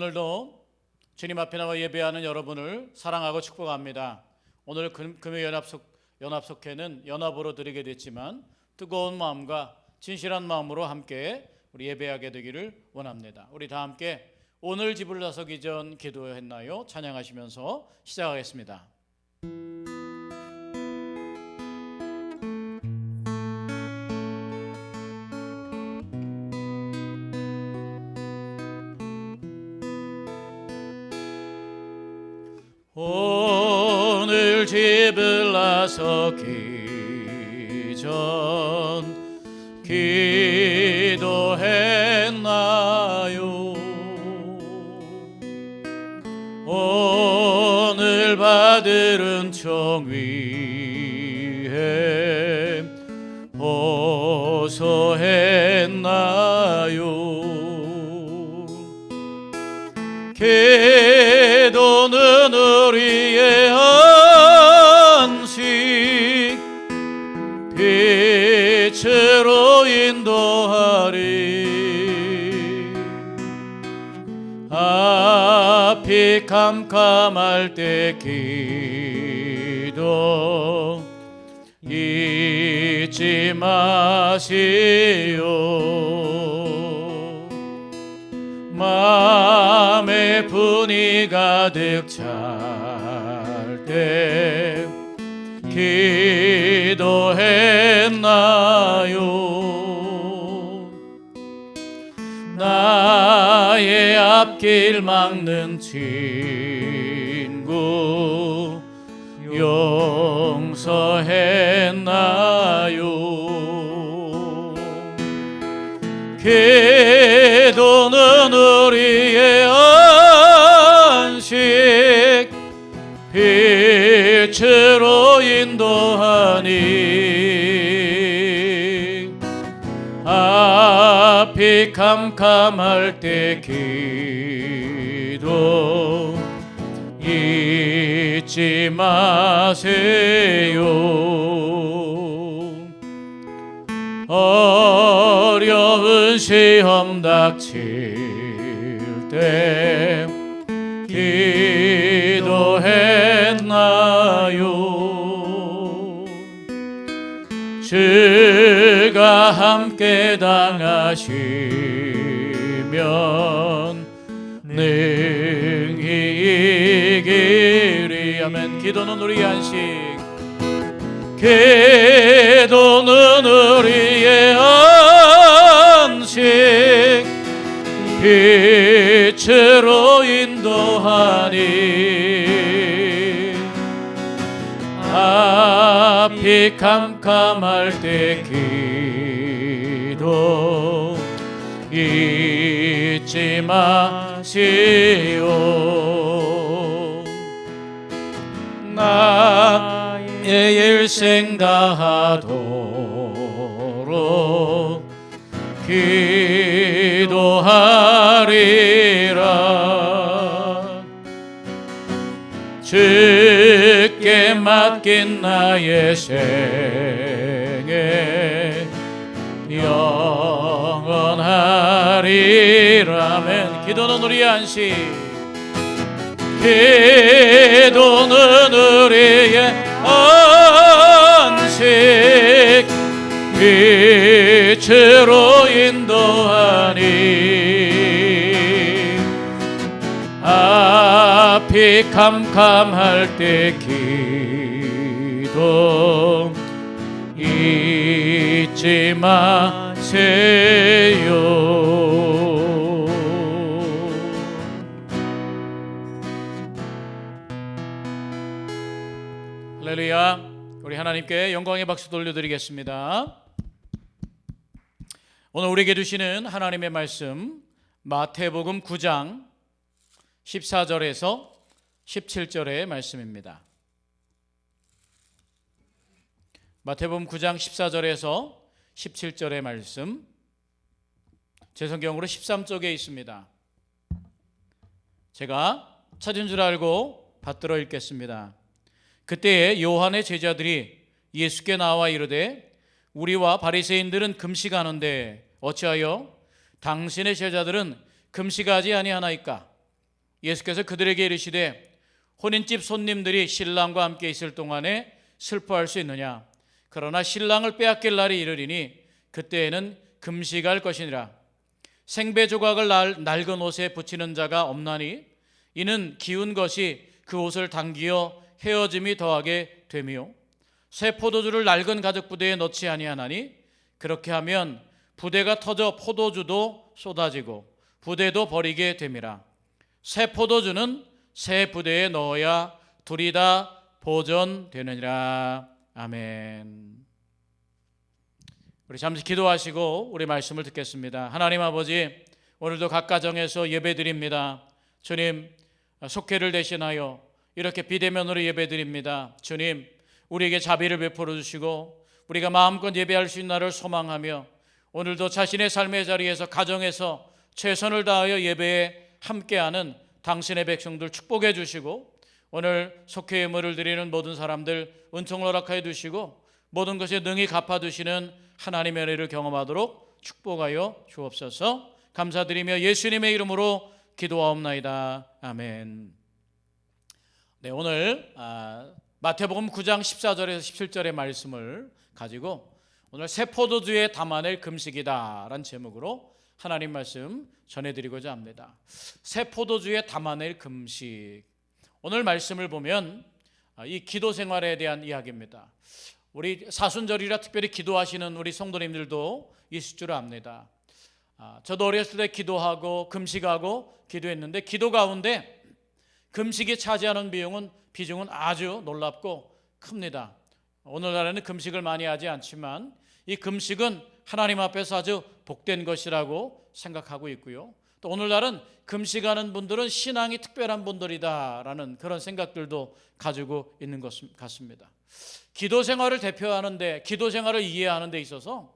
오늘도 주님 앞에 나와 예배하는 여러분을 사랑하고 축복합니다. 오늘 금요연합속회는 연합으로 드리게 됐지만 뜨거운 마음과 진실한 마음으로 함께 우리 예배하게 되기를 원합니다. 우리 다 함께 오늘 집을 나서기 전 기도했나요? 찬양하시면서 시작하겠습니다. 오늘 집을 나서기 전 기도했나요? 오늘 받을 은총 위에 호소했나요? 기도는 우리의 안식 빛으로 인도하리. 앞이 캄캄할 때 기도 잊지 마시오. 마음에 분이 가득 찰 때 기도했나요? 나의 앞길 막는 친구 용서했나요? 기도는 우리의 안식 빛으로 인도하니. 앞이 캄캄할 때 기도 잊지 마세요. 어려운 시험 닥칠 때 기도했나요? 주가 함께 당하시면 능히 이기리. 아멘. 기도는 우리의 안식, 기도는 우리의 안식 빛으로 인도하니. 앞이 캄캄할 때 기도 잊지 마시오. 나의 일생 다하도록 기도하리라. 주께 맡긴 나의 생애 영원하리라. 아멘. 기도는 우리의 안식, 기도는 우리의 안식 빛으로 인도하니. 앞이 캄캄할 때 기도 잊지 마세요. 할렐루야. 우리 하나님께 영광의 박수 돌려드리겠습니다. 오늘 우리에게 주시는 하나님의 말씀 마태복음 9장 14절에서 17절의 말씀입니다. 마태복음 9장 14절에서 17절의 말씀, 제 성경으로 13쪽에 있습니다. 제가 찾은 줄 알고 받들어 읽겠습니다. 그때에 요한의 제자들이 예수께 나와 이르되 우리와 바리새인들은 금식하는데 어찌하여 당신의 제자들은 금식하지 아니하나이까? 예수께서 그들에게 이르시되 혼인집 손님들이 신랑과 함께 있을 동안에 슬퍼할 수 있느냐? 그러나 신랑을 빼앗길 날이 이르리니 그때에는 금식할 것이니라. 생배 조각을 낡은 옷에 붙이는 자가 없나니 이는 기운 것이 그 옷을 당기어 헤어짐이 더하게 됨이요, 새 포도주를 낡은 가죽 부대에 넣지 아니하나니 그렇게 하면 부대가 터져 포도주도 쏟아지고 부대도 버리게 됨이라. 새 포도주는 새 부대에 넣어야 둘이 다 보존되느니라. 아멘. 우리 잠시 기도하시고 우리 말씀을 듣겠습니다. 하나님 아버지, 오늘도 각 가정에서 예배드립니다. 주님, 속회를 대신하여 이렇게 비대면으로 예배드립니다. 주님, 우리에게 자비를 베풀어 주시고 우리가 마음껏 예배할 수 있는 날을 소망하며 오늘도 자신의 삶의 자리에서 가정에서 최선을 다하여 예배에 함께하는 당신의 백성들 축복해 주시고 오늘 속회 예물을 드리는 모든 사람들 은총을 허락하여 주시고 모든 것에 능히 갚아주시는 하나님의 은혜를 경험하도록 축복하여 주옵소서. 감사드리며 예수님의 이름으로 기도하옵나이다. 아멘. 네, 오늘 마태복음 9장 14절에서 17절의 말씀을 가지고 오늘 새 포도주에 담아낼 금식이다 라는 제목으로 하나님 말씀 전해드리고자 합니다. 새 포도주에 담아낼 금식. 오늘 말씀을 보면 이 기도 생활에 대한 이야기입니다. 우리 사순절이라 특별히 기도하시는 우리 성도님들도 있을 줄 압니다. 저도 어렸을 때 기도하고 금식하고 기도했는데 기도 가운데 금식이 차지하는 비중은 아주 놀랍고 큽니다. 오늘날에는 금식을 많이 하지 않지만 이 금식은 하나님 앞에서 아주 복된 것이라고 생각하고 있고요. 또 오늘날은 금식하는 분들은 신앙이 특별한 분들이다라는 그런 생각들도 가지고 있는 것 같습니다. 기도 생활을 대표하는데, 기도 생활을 이해하는 데 있어서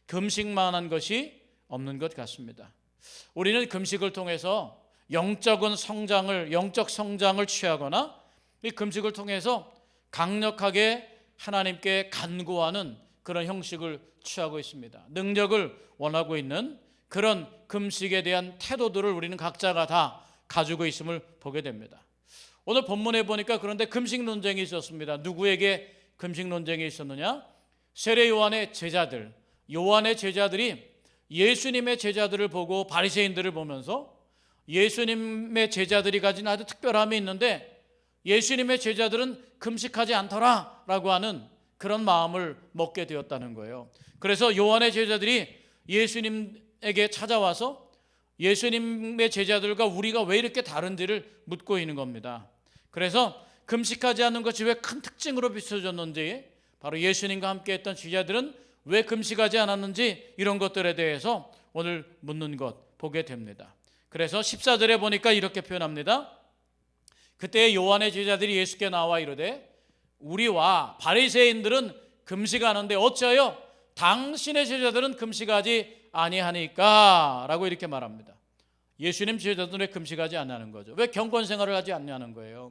금식만한 것이 없는 것 같습니다. 우리는 금식을 통해서 영적 성장을 취하거나 이 금식을 통해서 강력하게 하나님께 간구하는 그런 형식을 취하고 있습니다. 능력을 원하고 있는 그런 금식에 대한 태도들을 우리는 각자가 다 가지고 있음을 보게 됩니다. 오늘 본문에 보니까 그런데 금식 논쟁이 있었습니다. 누구에게 금식 논쟁이 있었느냐? 세례 요한의 제자들이 예수님의 제자들을 보고 바리새인들을 보면서 예수님의 제자들이 가진 아주 특별함이 있는데 예수님의 제자들은 금식하지 않더라라고 하는 그런 마음을 먹게 되었다는 거예요. 그래서 요한의 제자들이 예수님에게 찾아와서 예수님의 제자들과 우리가 왜 이렇게 다른지를 묻고 있는 겁니다. 그래서 금식하지 않는 것이 왜 큰 특징으로 비춰졌는지, 바로 예수님과 함께 했던 제자들은 왜 금식하지 않았는지, 이런 것들에 대해서 오늘 묻는 것 보게 됩니다. 그래서 14절에 보니까 이렇게 표현합니다. 그때 요한의 제자들이 예수께 나와 이르되 우리와 바리새인들은 금식하는데 어찌하여 당신의 제자들은 금식하지 아니하니까 라고 이렇게 말합니다. 예수님 제자들은 왜 금식하지 않냐는 거죠. 왜 경건 생활을 하지 않냐는 거예요.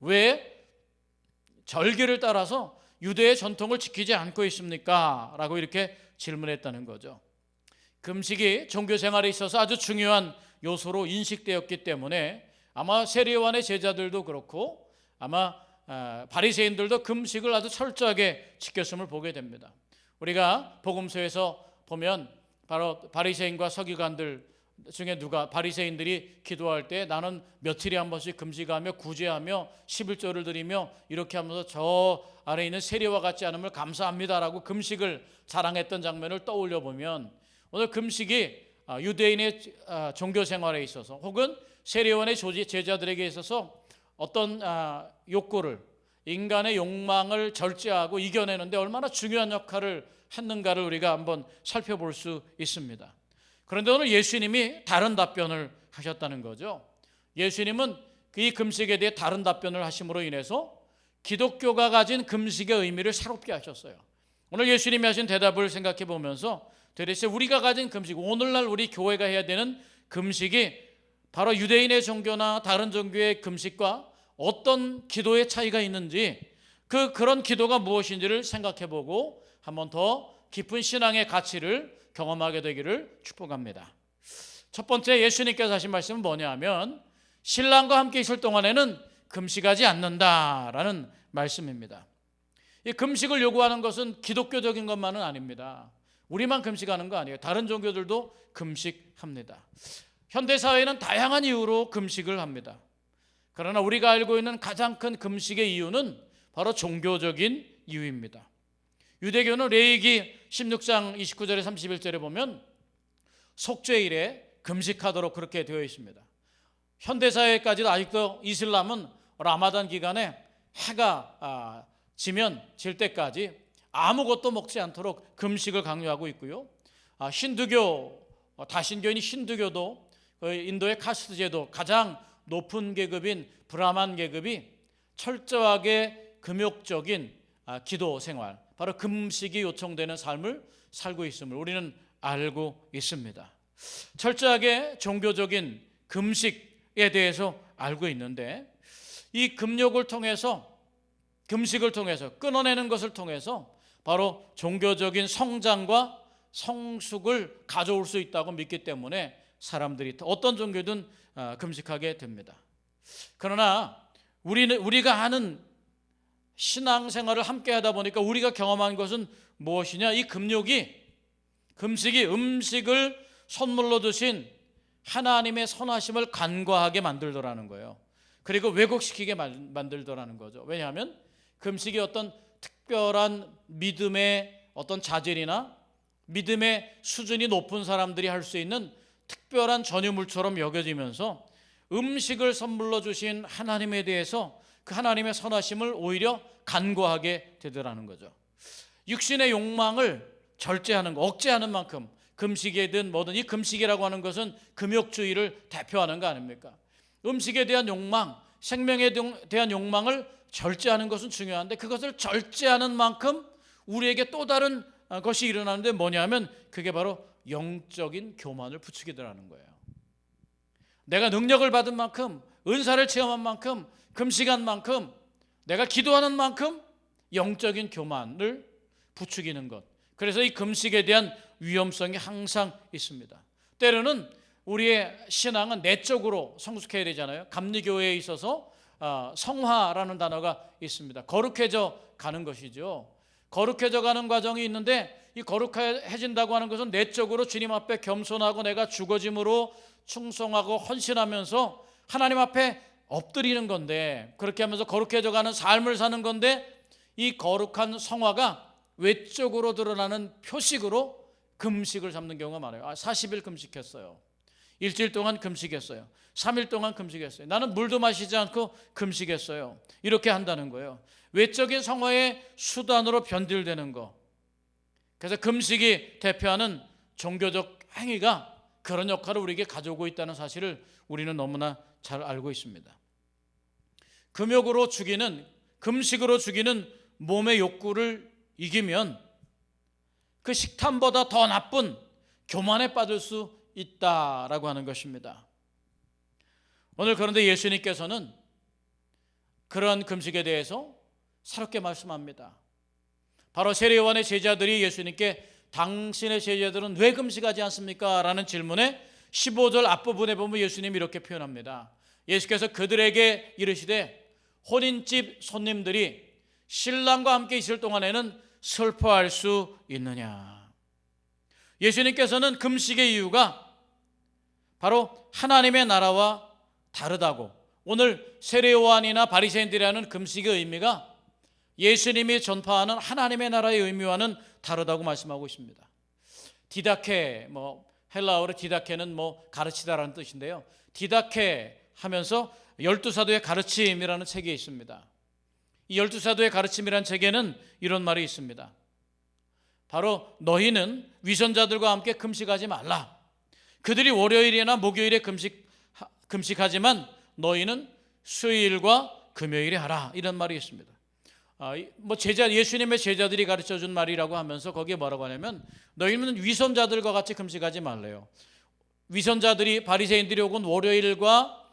왜 절기를 따라서 유대의 전통을 지키지 않고 있습니까? 라고 이렇게 질문했다는 거죠. 금식이 종교 생활에 있어서 아주 중요한 요소로 인식되었기 때문에 아마 세례요한의 제자들도 그렇고 아마 바리새인들도 금식을 아주 철저하게 지켰음을 보게 됩니다. 우리가 복음서에서 보면 바로 바리새인과 서기관들 중에 바리새인들이 기도할 때 나는 며칠에 한 번씩 금식하며 구제하며 11조를 드리며 이렇게 하면서 저 아래 있는 세리와 같지 않음을 감사합니다라고 금식을 자랑했던 장면을 떠올려 보면 오늘 금식이 유대인의 종교 생활에 있어서 혹은 세례요한의 제자들에게 있어서 어떤 욕구를, 인간의 욕망을 절제하고 이겨내는데 얼마나 중요한 역할을 했는가를 우리가 한번 살펴볼 수 있습니다. 그런데 오늘 예수님이 다른 답변을 하셨다는 거죠. 예수님은 이 금식에 대해 다른 답변을 하심으로 인해서 기독교가 가진 금식의 의미를 새롭게 하셨어요. 오늘 예수님이 하신 대답을 생각해 보면서 도대체 우리가 가진 금식, 오늘날 우리 교회가 해야 되는 금식이 바로 유대인의 종교나 다른 종교의 금식과 어떤 기도의 차이가 있는지, 그런 기도가 무엇인지를 생각해 보고 한번 더 깊은 신앙의 가치를 경험하게 되기를 축복합니다. 첫 번째 예수님께서 하신 말씀은 뭐냐면 신랑과 함께 있을 동안에는 금식하지 않는다라는 말씀입니다. 이 금식을 요구하는 것은 기독교적인 것만은 아닙니다. 우리만 금식하는 거 아니에요. 다른 종교들도 금식합니다. 현대사회는 다양한 이유로 금식을 합니다. 그러나 우리가 알고 있는 가장 큰 금식의 이유는 바로 종교적인 이유입니다. 유대교는 레위기 16장 29절에 31절에 보면 속죄일에 금식하도록 그렇게 되어 있습니다. 현대사회까지도 아직도 이슬람은 라마단 기간에 해가 질 때까지 아무것도 먹지 않도록 금식을 강요하고 있고요. 힌두교, 다신교인 힌두교도 인도의 카스트 제도 가장 높은 계급인 브라만 계급이 철저하게 금욕적인 기도 생활, 바로 금식이 요청되는 삶을 살고 있음을 우리는 알고 있습니다. 철저하게 종교적인 금식에 대해서 알고 있는데, 이 금욕을 통해서, 금식을 통해서, 끊어내는 것을 통해서 바로 종교적인 성장과 성숙을 가져올 수 있다고 믿기 때문에 사람들이 어떤 종교든 금식하게 됩니다. 그러나 우리가 하는 신앙생활을 함께 하다 보니까 우리가 경험한 것은 무엇이냐? 이 금식이 음식을 선물로 주신 하나님의 선하심을 간과하게 만들더라는 거예요. 그리고 왜곡시키게 만들더라는 거죠. 왜냐하면 금식이 어떤 특별한 믿음의 어떤 자질이나 믿음의 수준이 높은 사람들이 할 수 있는 특별한 전유물처럼 여겨지면서 음식을 선물로 주신 하나님에 대해서 그 하나님의 선하심을 오히려 간과하게 되더라는 거죠. 육신의 욕망을 절제하는 거, 억제하는 만큼 금식이든 뭐든, 이 금식이라고 하는 것은 금욕주의를 대표하는 거 아닙니까? 음식에 대한 욕망, 생명에 대한 욕망을 절제하는 것은 중요한데, 그것을 절제하는 만큼 우리에게 또 다른 것이 일어나는데 뭐냐면 그게 바로 영적인 교만을 부추기더라는 거예요. 내가 능력을 받은 만큼, 은사를 체험한 만큼, 금식한 만큼, 내가 기도하는 만큼 영적인 교만을 부추기는 것. 그래서 이 금식에 대한 위험성이 항상 있습니다. 때로는 우리의 신앙은 내적으로 성숙해야 되잖아요. 감리교회에 있어서 성화라는 단어가 있습니다. 거룩해져 가는 것이죠. 거룩해져 가는 과정이 있는데, 이 거룩해진다고 하는 것은 내적으로 주님 앞에 겸손하고 내가 주거짐으로 충성하고 헌신하면서 하나님 앞에 엎드리는 건데, 그렇게 하면서 거룩해져 가는 삶을 사는 건데, 이 거룩한 성화가 외적으로 드러나는 표식으로 금식을 잡는 경우가 많아요. 40일 금식했어요. 일주일 동안 금식했어요. 3일 동안 금식했어요. 나는 물도 마시지 않고 금식했어요. 이렇게 한다는 거예요. 외적인 성화의 수단으로 변질되는 거. 그래서 금식이 대표하는 종교적 행위가 그런 역할을 우리에게 가져오고 있다는 사실을 우리는 너무나 잘 알고 있습니다. 금식으로 죽이는 몸의 욕구를 이기면 그 식탐보다 더 나쁜 교만에 빠질 수 있다라고 하는 것입니다. 오늘 그런데 예수님께서는 그런 금식에 대해서 새롭게 말씀합니다. 바로 세례요한의 제자들이 예수님께 당신의 제자들은 왜 금식하지 않습니까? 라는 질문에 15절 앞부분에 보면 예수님이 이렇게 표현합니다. 예수께서 그들에게 이르시되 혼인집 손님들이 신랑과 함께 있을 동안에는 슬퍼할 수 있느냐. 예수님께서는 금식의 이유가 바로 하나님의 나라와 다르다고, 오늘 세례요한이나 바리새인들이라는 금식의 의미가 예수님이 전파하는 하나님의 나라의 의미와는 다르다고 말씀하고 있습니다. 디다케, 헬라어로 디다케는 가르치다라는 뜻인데요. 디다케 하면서 12사도의 가르침이라는 책이 있습니다. 이 12사도의 가르침이라는 책에는 이런 말이 있습니다. 바로 너희는 위선자들과 함께 금식하지 말라. 그들이 월요일이나 목요일에 금식하지만 너희는 수요일과 금요일에 하라. 이런 말이 있습니다. 예수님의 제자들이 가르쳐준 말이라고 하면서 거기에 뭐라고 하냐면 너희는 위선자들과 같이 금식하지 말래요. 위선자들이, 바리새인들이 혹은 월요일과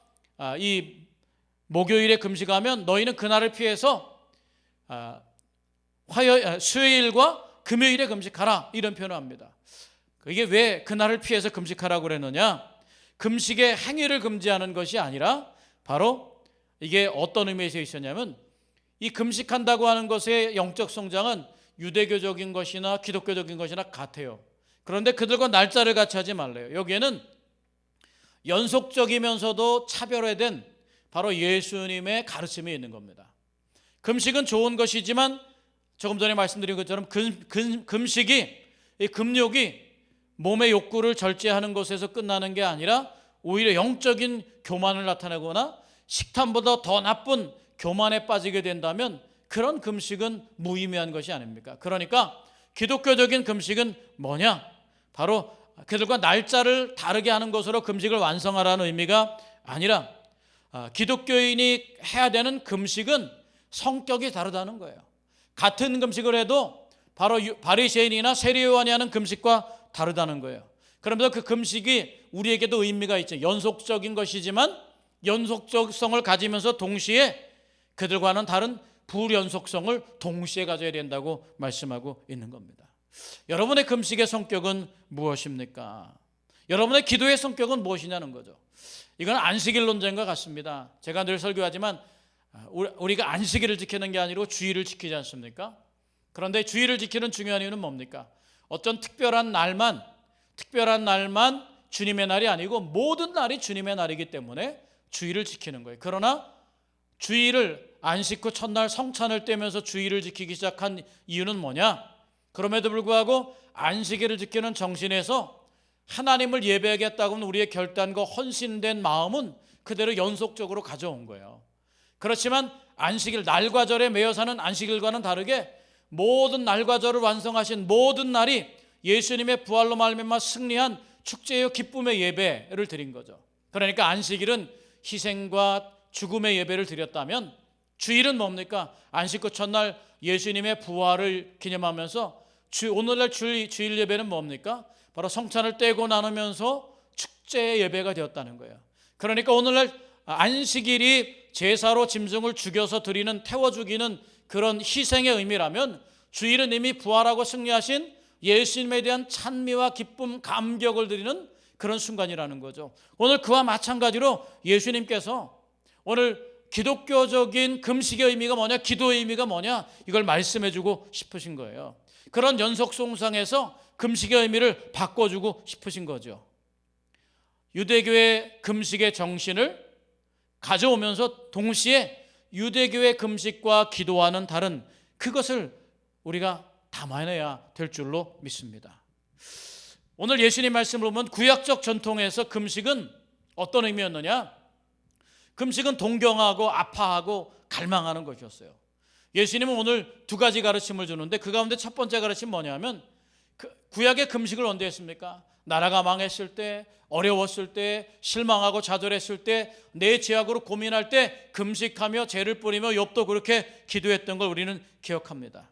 이 목요일에 금식하면 너희는 그날을 피해서 수요일과 금요일에 금식하라, 이런 표현을 합니다. 이게 왜 그날을 피해서 금식하라고 그랬느냐? 금식의 행위를 금지하는 것이 아니라 바로 이게 어떤 의미에서 있었냐면 이 금식한다고 하는 것의 영적 성장은 유대교적인 것이나 기독교적인 것이나 같아요. 그런데 그들과 날짜를 같이 하지 말래요. 여기에는 연속적이면서도 차별화된 바로 예수님의 가르침이 있는 겁니다. 금식은 좋은 것이지만 조금 전에 말씀드린 것처럼 금식이, 이 금욕이 몸의 욕구를 절제하는 것에서 끝나는 게 아니라 오히려 영적인 교만을 나타내거나 식탐보다 더 나쁜 교만에 빠지게 된다면 그런 금식은 무의미한 것이 아닙니까? 그러니까 기독교적인 금식은 뭐냐? 바로 그들과 날짜를 다르게 하는 것으로 금식을 완성하라는 의미가 아니라 기독교인이 해야 되는 금식은 성격이 다르다는 거예요. 같은 금식을 해도 바로 바리새인이나 세리요한이 하는 금식과 다르다는 거예요. 그러면서 그 금식이 우리에게도 의미가 있죠. 연속적인 것이지만 연속성을 가지면서 동시에 그들과는 다른 불연속성을 동시에 가져야 된다고 말씀하고 있는 겁니다. 여러분의 금식의 성격은 무엇입니까? 여러분의 기도의 성격은 무엇이냐는 거죠. 이건 안식일 논쟁과 같습니다. 제가 늘 설교하지만 우리가 안식일을 지키는 게 아니고 주일을 지키지 않습니까? 그런데 주일을 지키는 중요한 이유는 뭡니까? 어떤 특별한 날만 주님의 날이 아니고 모든 날이 주님의 날이기 때문에 주일을 지키는 거예요. 그러나 주일을 안식 후 첫날 성찬을 떼면서 주일을 지키기 시작한 이유는 뭐냐? 그럼에도 불구하고 안식일을 지키는 정신에서 하나님을 예배하겠다고 하는 우리의 결단과 헌신된 마음은 그대로 연속적으로 가져온 거예요. 그렇지만 안식일, 날과 절에 매여 사는 안식일과는 다르게 모든 날과 절을 완성하신 모든 날이 예수님의 부활로 말미암아 승리한 축제요 기쁨의 예배를 드린 거죠. 그러니까 안식일은 희생과 죽음의 예배를 드렸다면 주일은 뭡니까? 안식 후 첫날 예수님의 부활을 기념하면서 오늘날 주일 예배는 뭡니까? 바로 성찬을 떼고 나누면서 축제의 예배가 되었다는 거예요. 그러니까 오늘날 안식일이 제사로 짐승을 죽여서 드리는, 태워 죽이는 그런 희생의 의미라면 주일은 이미 부활하고 승리하신 예수님에 대한 찬미와 기쁨, 감격을 드리는 그런 순간이라는 거죠. 오늘 그와 마찬가지로 예수님께서 오늘 기독교적인 금식의 의미가 뭐냐, 기도의 의미가 뭐냐, 이걸 말씀해주고 싶으신 거예요. 그런 연속성상에서 금식의 의미를 바꿔주고 싶으신 거죠. 유대교의 금식의 정신을 가져오면서 동시에 유대교의 금식과 기도와는 다른 그것을 우리가 담아내야 될 줄로 믿습니다. 오늘 예수님 말씀을 보면 구약적 전통에서 금식은 어떤 의미였느냐? 금식은 동경하고 아파하고 갈망하는 것이었어요. 예수님은 오늘 두 가지 가르침을 주는데 그 가운데 첫 번째 가르침은 뭐냐면 구약의 금식을 언제 했습니까? 나라가 망했을 때, 어려웠을 때, 실망하고 좌절했을 때, 내 죄악으로 고민할 때 금식하며 죄를 뿌리며 욥도 그렇게 기도했던 걸 우리는 기억합니다.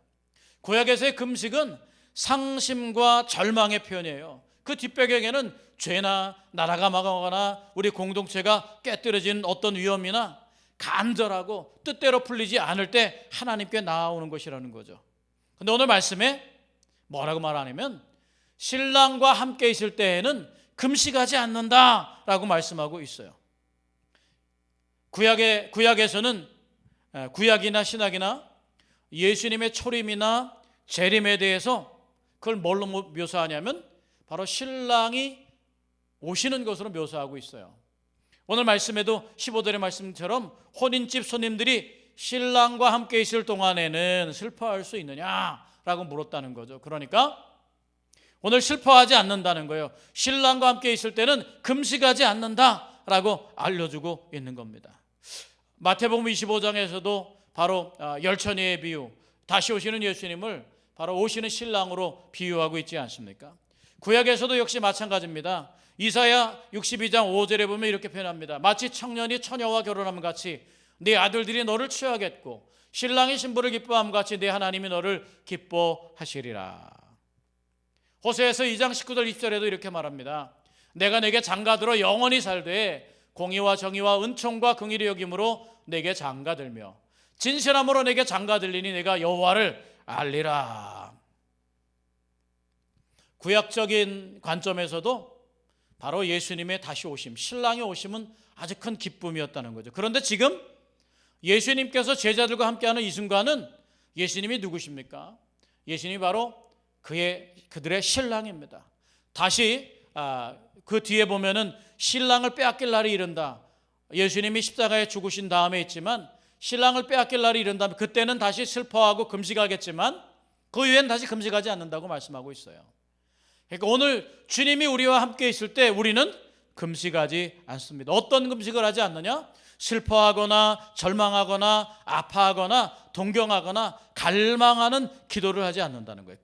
구약에서의 금식은 상심과 절망의 표현이에요. 그 뒷배경에는 죄나 나라가 망하거나 우리 공동체가 깨뜨려진 어떤 위험이나 간절하고 뜻대로 풀리지 않을 때 하나님께 나아오는 것이라는 거죠. 그런데 오늘 말씀에 뭐라고 말하냐면 신랑과 함께 있을 때에는 금식하지 않는다라고 말씀하고 있어요. 구약에서는 구약이나 신약이나 예수님의 초림이나 재림에 대해서 그걸 뭘로 묘사하냐면 바로 신랑이 오시는 것으로 묘사하고 있어요. 오늘 말씀에도 15절의 말씀처럼 혼인집 손님들이 신랑과 함께 있을 동안에는 슬퍼할 수 있느냐라고 물었다는 거죠. 그러니까 오늘 슬퍼하지 않는다는 거예요. 신랑과 함께 있을 때는 금식하지 않는다라고 알려주고 있는 겁니다. 마태복음 25장에서도 바로 열처녀의 비유, 다시 오시는 예수님을 바로 오시는 신랑으로 비유하고 있지 않습니까? 구약에서도 역시 마찬가지입니다. 이사야 62장 5절에 보면 이렇게 표현합니다. 마치 청년이 처녀와 결혼함 같이 네 아들들이 너를 취하겠고 신랑이 신부를 기뻐함 같이 네 하나님이 너를 기뻐하시리라. 호세아서 2장 19절 20절에도 이렇게 말합니다. 내가 내게 장가들어 영원히 살되 공의와 정의와 은총과 긍휼이 여김으로 내게 장가들며 진실함으로 내게 장가들리니 내가 여호와를 알리라. 구약적인 관점에서도 바로 예수님의 다시 오심, 신랑의 오심은 아주 큰 기쁨이었다는 거죠. 그런데 지금 예수님께서 제자들과 함께하는 이 순간은 예수님이 누구십니까? 예수님이 바로 그들의 신랑입니다. 다시 그 뒤에 보면은 신랑을 빼앗길 날이 이른다. 예수님이 십자가에 죽으신 다음에 있지만 신랑을 빼앗길 날이 이른다면 그때는 다시 슬퍼하고 금식하겠지만 그 이후엔 다시 금식하지 않는다고 말씀하고 있어요. 그러니까 오늘 주님이 우리와 함께 있을 때 우리는 금식하지 않습니다. 어떤 금식을 하지 않느냐? 슬퍼하거나 절망하거나 아파하거나 동경하거나 갈망하는 기도를 하지 않는다는 거예요.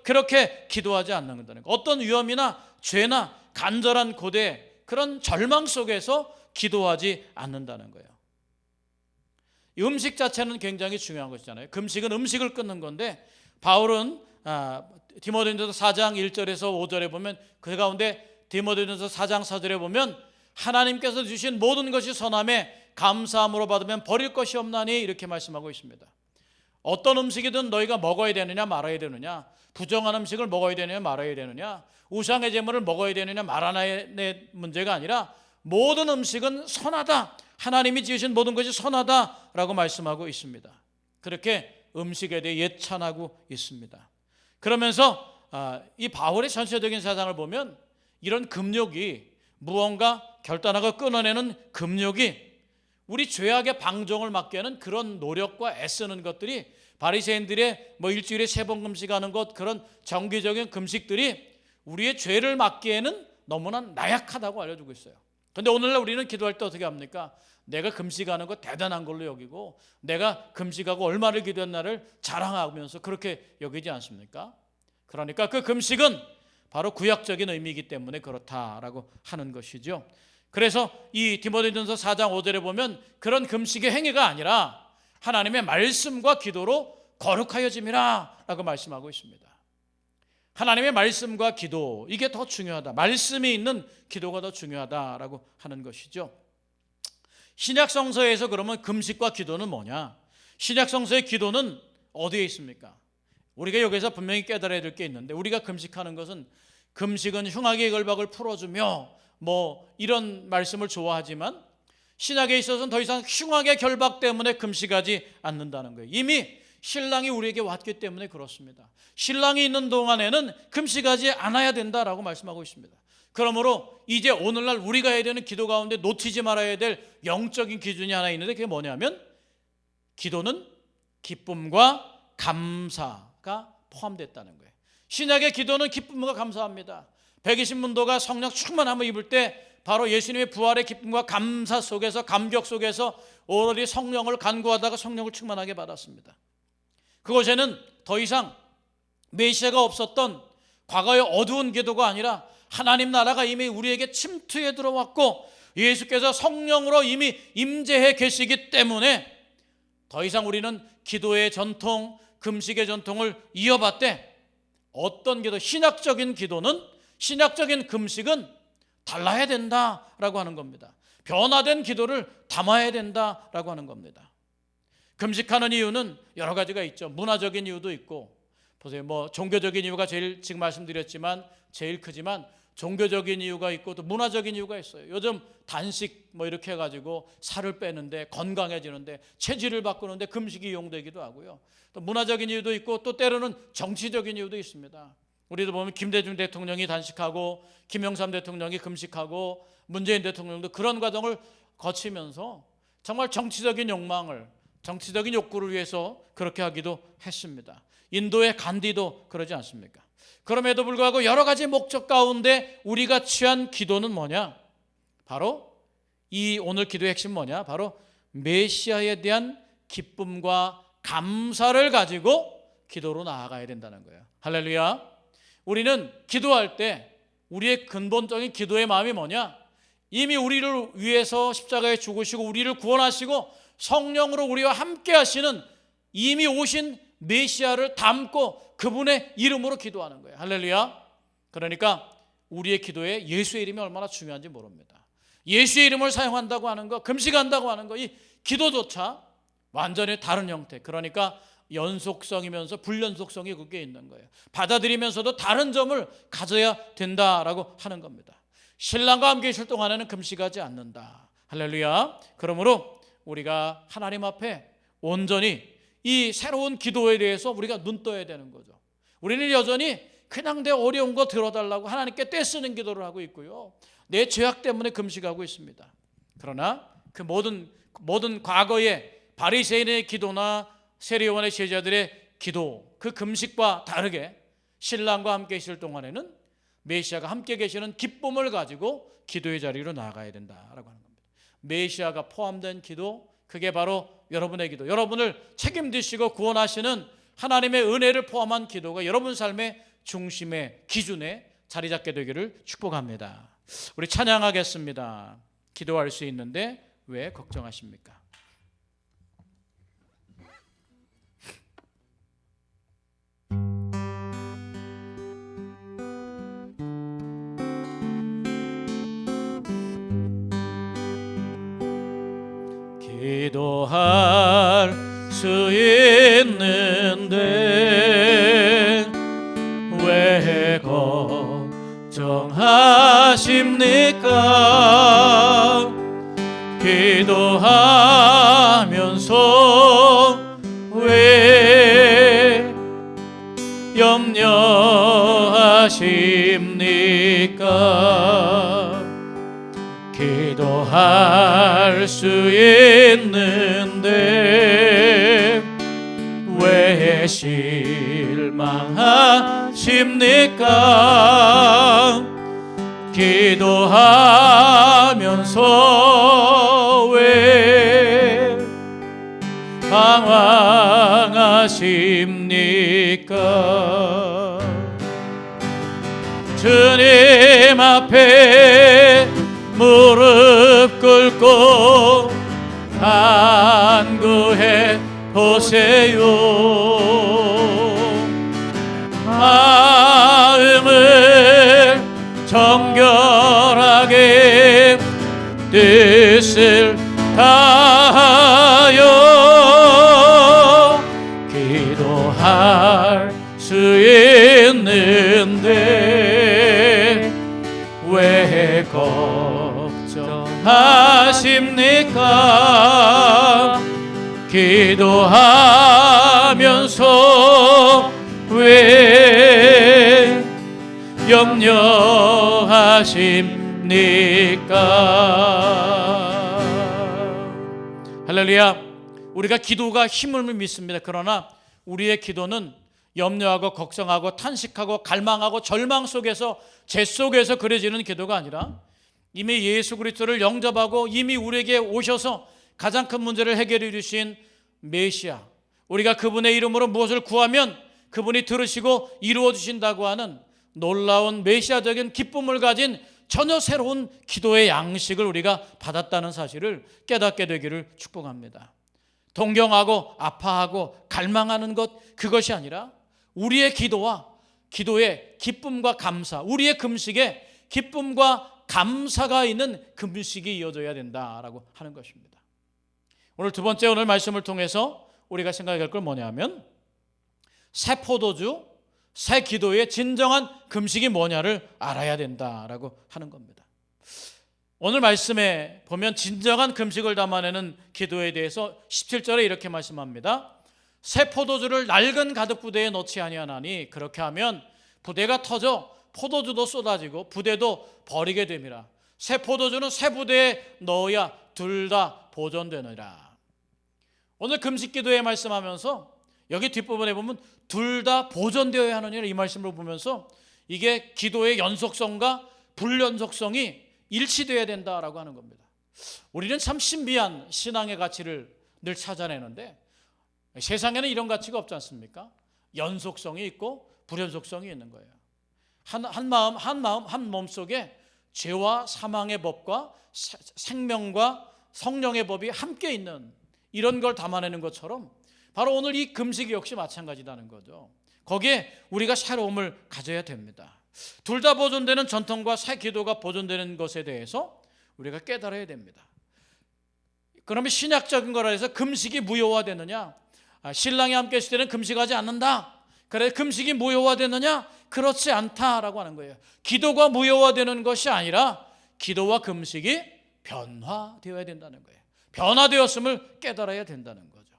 그렇게 기도하지 않는다는 거예요. 어떤 위험이나 죄나 간절한 고대, 그런 절망 속에서 기도하지 않는다는 거예요. 이 음식 자체는 굉장히 중요한 것이잖아요. 금식은 음식을 끊는 건데 바울은 디모데전서 4장 1절에서 5절에 보면 그 가운데 디모데전서 4장 4절에 보면 하나님께서 주신 모든 것이 선함에 감사함으로 받으면 버릴 것이 없나니 이렇게 말씀하고 있습니다. 어떤 음식이든 너희가 먹어야 되느냐 말아야 되느냐, 부정한 음식을 먹어야 되느냐 말아야 되느냐, 우상의 제물을 먹어야 되느냐 말아야의 문제가 아니라 모든 음식은 선하다, 하나님이 지으신 모든 것이 선하다라고 말씀하고 있습니다. 그렇게 음식에 대해 예찬하고 있습니다. 그러면서 이 바울의 전체적인 사상을 보면 이런 금욕이, 무언가 결단하고 끊어내는 금욕이 우리 죄악의 방종을 막게 하는 그런 노력과 애쓰는 것들이, 바리새인들의 일주일에 3번 금식하는 것, 그런 정기적인 금식들이 우리의 죄를 막기에는 너무나 나약하다고 알려주고 있어요. 그런데 오늘날 우리는 기도할 때 어떻게 합니까? 내가 금식하는 거 대단한 걸로 여기고 내가 금식하고 얼마를 기도했나를 자랑하면서 그렇게 여기지 않습니까? 그러니까 그 금식은 바로 구약적인 의미이기 때문에 그렇다라고 하는 것이죠. 그래서 이 디모데전서 4장 5절에 보면 그런 금식의 행위가 아니라 하나님의 말씀과 기도로 거룩하여짐이라 라고 말씀하고 있습니다. 하나님의 말씀과 기도, 이게 더 중요하다. 말씀이 있는 기도가 더 중요하다라고 하는 것이죠. 신약성서에서 그러면 금식과 기도는 뭐냐? 신약성서의 기도는 어디에 있습니까? 우리가 여기서 분명히 깨달아야 될 게 있는데, 우리가 금식하는 것은, 금식은 흉악의 결박을 풀어주며 이런 말씀을 좋아하지만 신약에 있어서는 더 이상 흉악의 결박 때문에 금식하지 않는다는 거예요. 이미 신랑이 우리에게 왔기 때문에 그렇습니다. 신랑이 있는 동안에는 금식하지 않아야 된다라고 말씀하고 있습니다. 그러므로 이제 오늘날 우리가 해야 되는 기도 가운데 놓치지 말아야 될 영적인 기준이 하나 있는데, 그게 뭐냐면 기도는 기쁨과 감사가 포함됐다는 거예요. 신약의 기도는 기쁨과 감사합니다. 120문도가 성령 충만함을 입을 때 바로 예수님의 부활의 기쁨과 감사 속에서, 감격 속에서 오로리 성령을 간구하다가 성령을 충만하게 받았습니다. 그곳에는 더 이상 메시아가 없었던 과거의 어두운 기도가 아니라 하나님 나라가 이미 우리에게 침투해 들어왔고 예수께서 성령으로 이미 임재해 계시기 때문에 더 이상 우리는 기도의 전통, 금식의 전통을 이어봤대. 어떤 기도, 신약적인 기도는, 신약적인 금식은 달라야 된다라고 하는 겁니다. 변화된 기도를 담아야 된다라고 하는 겁니다. 금식하는 이유는 여러 가지가 있죠. 문화적인 이유도 있고, 보세요. 종교적인 이유가 제일, 지금 말씀드렸지만 제일 크지만 종교적인 이유가 있고 또 문화적인 이유가 있어요. 요즘 단식 이렇게 해가지고 살을 빼는데, 건강해지는데, 체질을 바꾸는데 금식이 이용되기도 하고요. 또 문화적인 이유도 있고 또 때로는 정치적인 이유도 있습니다. 우리도 보면 김대중 대통령이 단식하고 김영삼 대통령이 금식하고 문재인 대통령도 그런 과정을 거치면서 정말 정치적인 욕망을, 정치적인 욕구를 위해서 그렇게 하기도 했습니다. 인도의 간디도 그러지 않습니까? 그럼에도 불구하고 여러 가지 목적 가운데 우리가 취한 기도는 뭐냐? 바로 이 오늘 기도의 핵심 뭐냐? 바로 메시아에 대한 기쁨과 감사를 가지고 기도로 나아가야 된다는 거예요. 할렐루야. 우리는 기도할 때 우리의 근본적인 기도의 마음이 뭐냐? 이미 우리를 위해서 십자가에 죽으시고 우리를 구원하시고 성령으로 우리와 함께 하시는 이미 오신 메시아를 담고 그분의 이름으로 기도하는 거예요. 할렐루야. 그러니까 우리의 기도에 예수의 이름이 얼마나 중요한지 모릅니다. 예수의 이름을 사용한다고 하는 거, 금식한다고 하는 거, 이 기도조차 완전히 다른 형태, 그러니까 연속성이면서 불연속성이 그게 있는 거예요. 받아들이면서도 다른 점을 가져야 된다라고 하는 겁니다. 신랑과 함께 있을 동안에는 금식하지 않는다. 할렐루야. 그러므로 우리가 하나님 앞에 온전히 이 새로운 기도에 대해서 우리가 눈 떠야 되는 거죠. 우리는 여전히 그냥 내 어려운 거 들어달라고 하나님께 떼쓰는 기도를 하고 있고요, 내 죄악 때문에 금식하고 있습니다. 그러나 그 모든 과거의 바리새인의 기도나 세리요한의 제자들의 기도, 그 금식과 다르게 신랑과 함께 있을 동안에는 메시아가 함께 계시는 기쁨을 가지고 기도의 자리로 나아가야 된다라고 하는 겁니다. 메시아가 포함된 기도, 그게 바로 여러분의 기도, 여러분을 책임지시고 구원하시는 하나님의 은혜를 포함한 기도가 여러분 삶의 중심의 기준에 자리 잡게 되기를 축복합니다. 우리 찬양하겠습니다. 기도할 수 있는데 왜 걱정하십니까? 기도할 수 있는데 왜 걱정하십니까? 기도하면서 왜 염려하십니까? 기도할 수 있는데 왜 실망하십니까? 기도하면서 왜 방황하십니까? 주님 앞에 무릎 꿇고 간구해 보세요. 마음을 정결하게 뜻을 다하여 기도할 수 있는데 왜 걱정하십니까? 기도하면서 왜 염려하십니까? 할렐루야. 우리가 기도가 힘을 믿습니다. 그러나 우리의 기도는 염려하고 걱정하고 탄식하고 갈망하고 절망 속에서 죄 속에서 그려지는 기도가 아니라 이미 예수 그리스도를 영접하고 이미 우리에게 오셔서 가장 큰 문제를 해결해 주신 메시아, 우리가 그분의 이름으로 무엇을 구하면 그분이 들으시고 이루어 주신다고 하는 놀라운 메시아적인 기쁨을 가진 전혀 새로운 기도의 양식을 우리가 받았다는 사실을 깨닫게 되기를 축복합니다. 동경하고 아파하고 갈망하는 것, 그것이 아니라 우리의 기도와 기도의 기쁨과 감사, 우리의 금식에 기쁨과 감사가 있는 금식이 이어져야 된다라고 하는 것입니다. 오늘 두 번째, 오늘 말씀을 통해서 우리가 생각할 걸 뭐냐면 새 포도주, 새 기도의 진정한 금식이 뭐냐를 알아야 된다라고 하는 겁니다. 오늘 말씀에 보면 진정한 금식을 담아내는 기도에 대해서 17절에 이렇게 말씀합니다. 새 포도주를 낡은 가득 부대에 넣지 아니하나니 그렇게 하면 부대가 터져 포도주도 쏟아지고 부대도 버리게 됨이라. 새 포도주는 새 부대에 넣어야 둘 다 보존되느니라. 오늘 금식 기도에 말씀하면서 여기 뒷부분에 보면 둘 다 보존되어야 하느니라, 이 말씀을 보면서 이게 기도의 연속성과 불연속성이 일치되어야 된다라고 하는 겁니다. 우리는 참 신비한 신앙의 가치를 늘 찾아내는데 세상에는 이런 가치가 없지 않습니까? 연속성이 있고 불연속성이 있는 거예요. 한 몸 속에 죄와 사망의 법과 생명과 성령의 법이 함께 있는 이런 걸 담아내는 것처럼 바로 오늘 이 금식이 역시 마찬가지라는 거죠. 거기에 우리가 새로움을 가져야 됩니다. 둘 다 보존되는 전통과 새 기도가 보존되는 것에 대해서 우리가 깨달아야 됩니다. 그러면 신약적인 거라 해서 금식이 무효화되느냐? 신랑이 함께 있을 때는 금식하지 않는다, 그래 금식이 무효화되느냐? 그렇지 않다라고 하는 거예요. 기도가 무효화되는 것이 아니라 기도와 금식이 변화되어야 된다는 거예요. 변화되었음을 깨달아야 된다는 거죠.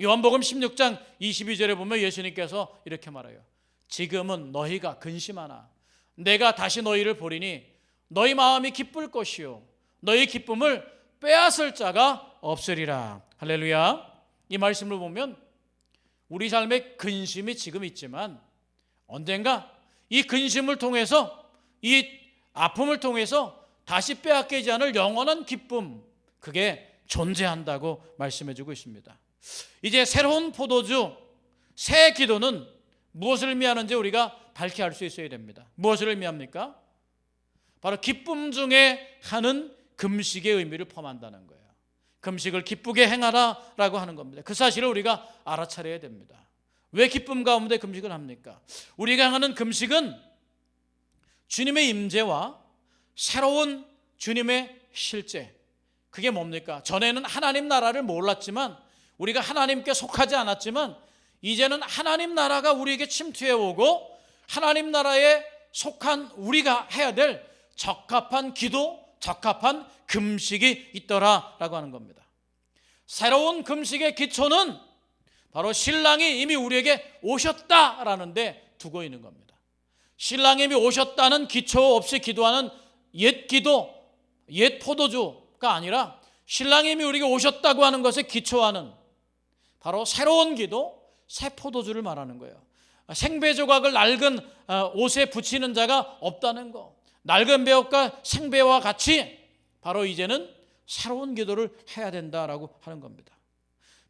요한복음 16장 22절에 보면 예수님께서 이렇게 말해요. 지금은 너희가 근심하나 내가 다시 너희를 보리니 너희 마음이 기쁠 것이요 너희 기쁨을 빼앗을 자가 없으리라. 할렐루야. 이 말씀을 보면 우리 삶에 근심이 지금 있지만 언젠가 이 근심을 통해서, 이 아픔을 통해서 다시 빼앗기지 않을 영원한 기쁨, 그게 존재한다고 말씀해 주고 있습니다. 이제 새로운 포도주, 새 기도는 무엇을 의미하는지 우리가 밝히 알 수 있어야 됩니다. 무엇을 의미합니까? 바로 기쁨 중에 하는 금식의 의미를 포함한다는 거예요. 금식을 기쁘게 행하라 라고 하는 겁니다. 그 사실을 우리가 알아차려야 됩니다. 왜 기쁨 가운데 금식을 합니까? 우리가 하는 금식은 주님의 임재와 새로운 주님의 실제, 그게 뭡니까? 전에는 하나님 나라를 몰랐지만, 우리가 하나님께 속하지 않았지만 이제는 하나님 나라가 우리에게 침투해 오고 하나님 나라에 속한 우리가 해야 될 적합한 기도, 적합한 금식이 있더라라고 하는 겁니다. 새로운 금식의 기초는 바로 신랑이 이미 우리에게 오셨다라는 데 두고 있는 겁니다. 신랑이 이미 오셨다는 기초 없이 기도하는 옛 기도, 옛 포도주가 아니라 신랑이 이미 우리에게 오셨다고 하는 것에 기초하는 바로 새로운 기도, 새 포도주를 말하는 거예요. 생배 조각을 낡은 옷에 붙이는 자가 없다는 거, 낡은 배옷과 생배와 같이 바로 이제는 새로운 기도를 해야 된다라고 하는 겁니다.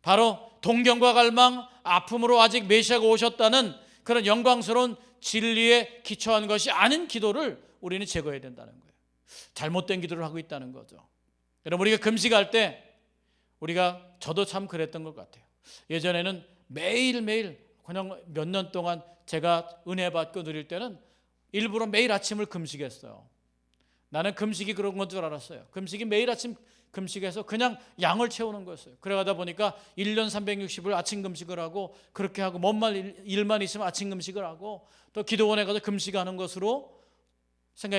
바로 동경과 갈망, 아픔으로 아직 메시아가 오셨다는 그런 영광스러운 진리에 기초한 것이 아닌 기도를 우리는 제거해야 된다는 거예요. 잘못된 기도를 하고 있다는 거죠. 여러분, 우리가 금식할 때 저도 참 그랬던 것 같아요. 예전에는 매일매일 그냥 몇 년 동안 제가 은혜 받고 누릴 때는 일부러 매일 아침을 금식했어요. 나는 금식이 그런 건 줄 알았어요. 금식이 매일 아침 금식해서 그냥 양을 채우는 거였어요. 그러다 보니까 1년 360을 아침 금식을 하고, 그렇게 하고 뭔 일만 있으면 아침 금식을 하고, 또 기도원에 가서 금식하는 것으로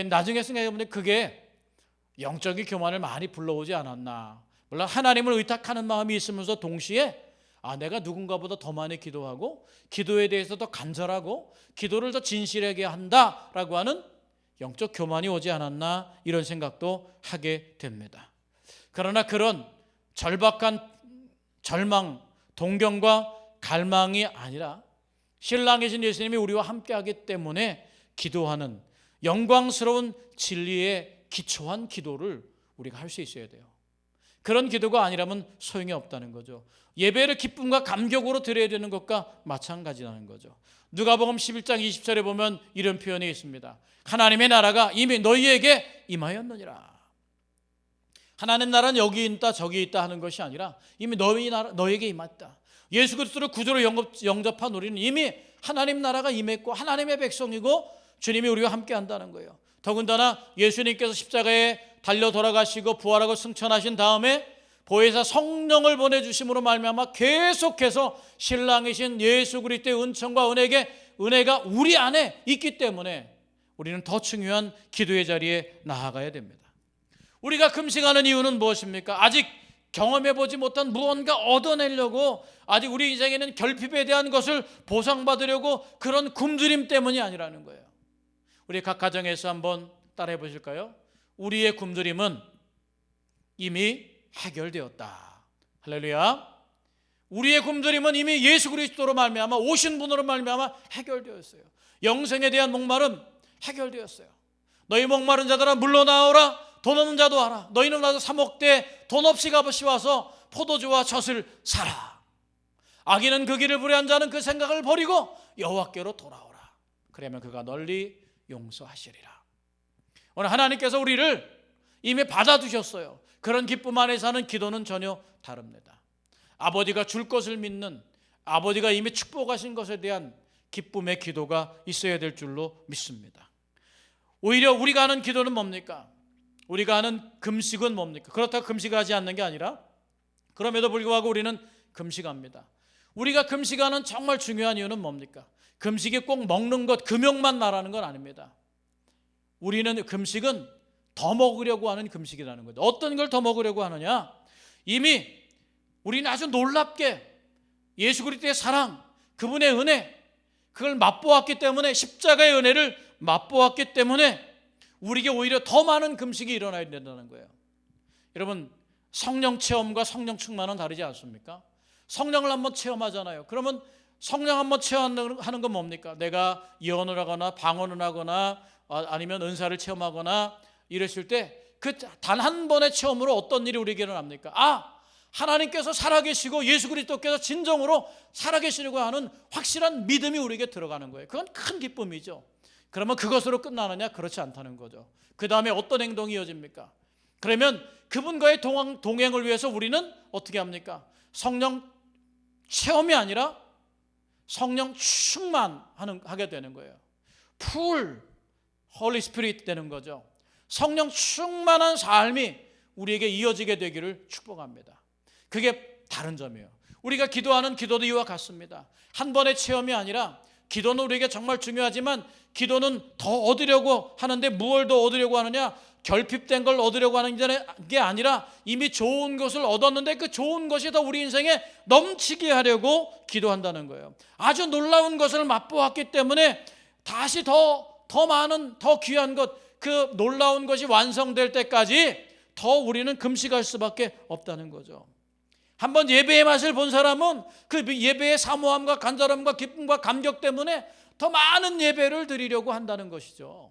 나중에 생각해보면 그게 영적인 교만을 많이 불러오지 않았나. 물론 하나님을 의탁하는 마음이 있으면서 동시에 내가 누군가보다 더 많이 기도하고 기도에 대해서 더 간절하고 기도를 더 진실하게 한다라고 하는 영적 교만이 오지 않았나, 이런 생각도 하게 됩니다. 그러나 그런 절박한 절망, 동경과 갈망이 아니라 신랑이신 예수님이 우리와 함께하기 때문에 기도하는 영광스러운 진리에 기초한 기도를 우리가 할 수 있어야 돼요. 그런 기도가 아니라면 소용이 없다는 거죠. 예배를 기쁨과 감격으로 드려야 되는 것과 마찬가지라는 거죠. 누가복음 11장 20절에 보면 이런 표현이 있습니다. 하나님의 나라가 이미 너희에게 임하였느니라. 하나님 나라는 여기 있다 저기 있다 하는 것이 아니라 이미 너희에게 임했다. 예수 그리스도를 구주로 영접한 우리는 이미 하나님 나라가 임했고 하나님의 백성이고 주님이 우리와 함께 한다는 거예요. 더군다나 예수님께서 십자가에 달려 돌아가시고 부활하고 승천하신 다음에 보혜사 성령을 보내주심으로 말미암아 계속해서 신랑이신 예수 그리스도의 은총과 은혜가 우리 안에 있기 때문에 우리는 더 중요한 기도의 자리에 나아가야 됩니다. 우리가 금식하는 이유는 무엇입니까? 아직 경험해보지 못한 무언가 얻어내려고, 아직 우리 인생에는 결핍에 대한 것을 보상받으려고 그런 굶주림 때문이 아니라는 거예요. 우리 각 가정에서 한번 따라해 보실까요? 우리의 굶주림은 이미 해결되었다. 할렐루야. 우리의 굶주림은 이미 예수 그리스도로 말미암아, 오신 분으로 말미암아 해결되었어요. 영생에 대한 목마름 해결되었어요. 너희 목마른 자들아 물러나오라. 돈 없는 자도 와라. 너희는 나도 사목대 돈 없이 값없이 와서 포도주와 젖을 사라. 악인은 그 길을 불의한 자는 그 생각을 버리고 여호와께로 돌아오라. 그러면 그가 널리 용서하시리라. 오늘 하나님께서 우리를 이미 받아두셨어요. 그런 기쁨 안에 사는 기도는 전혀 다릅니다. 아버지가 줄 것을 믿는, 아버지가 이미 축복하신 것에 대한 기쁨의 기도가 있어야 될 줄로 믿습니다. 오히려 우리가 하는 기도는 뭡니까? 우리가 하는 금식은 뭡니까? 그렇다고 금식하지 않는 게 아니라, 그럼에도 불구하고 우리는 금식합니다. 우리가 금식하는 정말 중요한 이유는 뭡니까? 금식이 꼭 먹는 것, 금욕만 말하는 건 아닙니다. 우리는 금식은 더 먹으려고 하는 금식이라는 거죠. 어떤 걸 더 먹으려고 하느냐? 이미 우리는 아주 놀랍게 예수 그리스도의 사랑, 그분의 은혜, 그걸 맛보았기 때문에, 십자가의 은혜를 맛보았기 때문에 우리에게 오히려 더 많은 금식이 일어나야 된다는 거예요. 여러분, 성령 체험과 성령 충만은 다르지 않습니까? 성령을 한번 체험하잖아요. 그러면 성령 한번 체험하는 건 뭡니까? 내가 예언을 하거나 방언을 하거나 아니면 은사를 체험하거나 이랬을 때 그 단 한 번의 체험으로 어떤 일이 우리에게 일어납니까? 하나님께서 살아계시고 예수 그리스도께서 진정으로 살아계시려고 하는 확실한 믿음이 우리에게 들어가는 거예요. 그건 큰 기쁨이죠. 그러면 그것으로 끝나느냐? 그렇지 않다는 거죠. 그 다음에 어떤 행동이 이어집니까? 그러면 그분과의 동행을 위해서 우리는 어떻게 합니까? 성령 체험이 아니라 성령 충만하게 되는 거예요. 풀 홀리 스피릿 되는 거죠. 성령 충만한 삶이 우리에게 이어지게 되기를 축복합니다. 그게 다른 점이에요. 우리가 기도하는 기도도 이와 같습니다. 한 번의 체험이 아니라, 기도는 우리에게 정말 중요하지만 기도는 더 얻으려고 하는데 무엇을 더 얻으려고 하느냐? 결핍된 걸 얻으려고 하는 게 아니라 이미 좋은 것을 얻었는데 그 좋은 것이 더 우리 인생에 넘치게 하려고 기도한다는 거예요. 아주 놀라운 것을 맛보았기 때문에 다시 더 많은, 더 귀한 것, 그 놀라운 것이 완성될 때까지 더 우리는 금식할 수밖에 없다는 거죠. 한번 예배의 맛을 본 사람은 그 예배의 사모함과 간절함과 기쁨과 감격 때문에 더 많은 예배를 드리려고 한다는 것이죠.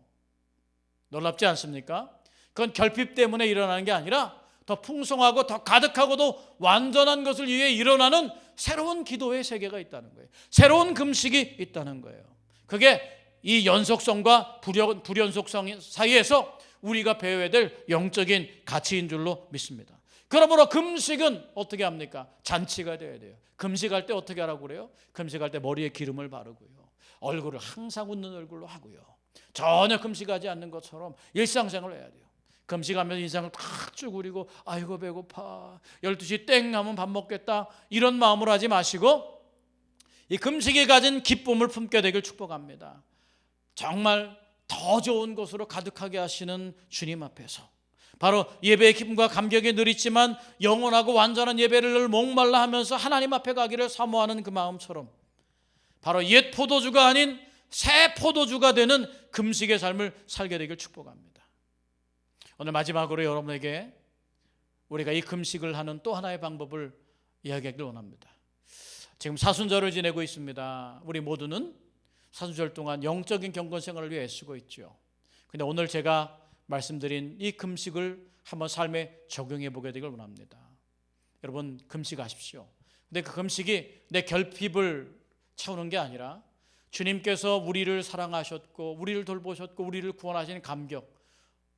놀랍지 않습니까? 그건 결핍 때문에 일어나는 게 아니라 더 풍성하고 더 가득하고도 완전한 것을 위해 일어나는 새로운 기도의 세계가 있다는 거예요. 새로운 금식이 있다는 거예요. 그게 이 연속성과 불연속성 사이에서 우리가 배워야 될 영적인 가치인 줄로 믿습니다. 그러므로 금식은 어떻게 합니까? 잔치가 되어야 돼요. 금식할 때 어떻게 하라고 그래요? 금식할 때 머리에 기름을 바르고요, 얼굴을 항상 웃는 얼굴로 하고요, 전혀 금식하지 않는 것처럼 일상생활을 해야 돼요. 금식하면서 인상을 탁 쭈그리고 아이고 배고파, 12시 땡 하면 밥 먹겠다, 이런 마음으로 하지 마시고 이 금식이 가진 기쁨을 품게 되길 축복합니다. 정말 더 좋은 것으로 가득하게 하시는 주님 앞에서 바로 예배의 기쁨과 감격이 누리지만 영원하고 완전한 예배를 늘 목말라 하면서 하나님 앞에 가기를 사모하는 그 마음처럼 바로 옛 포도주가 아닌 새 포도주가 되는 금식의 삶을 살게 되길 축복합니다. 오늘 마지막으로 여러분에게 우리가 이 금식을 하는 또 하나의 방법을 이야기하기를 원합니다. 지금 사순절을 지내고 있습니다. 우리 모두는 사순절 동안 영적인 경건 생활을 위해 애쓰고 있죠. 근데 오늘 제가 말씀드린 이 금식을 한번 삶에 적용해 보게 되길 원합니다. 여러분, 금식하십시오. 근데 그 금식이 내 결핍을 채우는 게 아니라 주님께서 우리를 사랑하셨고 우리를 돌보셨고 우리를 구원하신 감격,